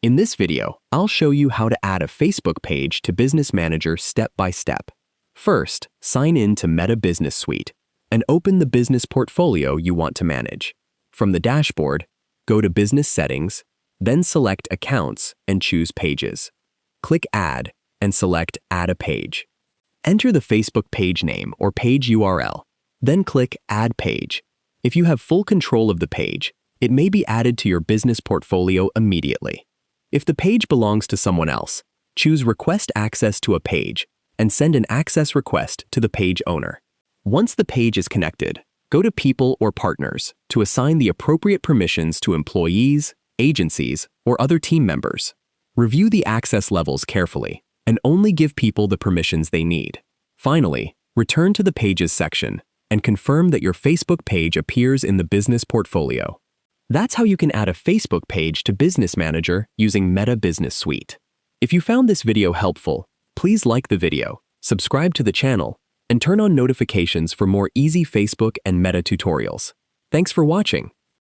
In this video, I'll show you how to add a Facebook page to Business Manager step by step. First, sign in to Meta Business Suite and open the business portfolio you want to manage. From the dashboard, go to Business Settings, then select Accounts and choose Pages. Click Add and select Add a Page. Enter the Facebook page name or page URL, then click Add Page. If you have full control of the page, it may be added to your business portfolio immediately. If the page belongs to someone else, choose Request Access to a Page and send an access request to the page owner. Once the page is connected, go to People or Partners to assign the appropriate permissions to employees, agencies, or other team members. Review the access levels carefully and only give people the permissions they need. Finally, return to the Pages section and confirm that your Facebook page appears in the business portfolio. That's how you can add a Facebook page to Business Manager using Meta Business Suite. If you found this video helpful, please like the video, subscribe to the channel, and turn on notifications for more easy Facebook and Meta tutorials. Thanks for watching.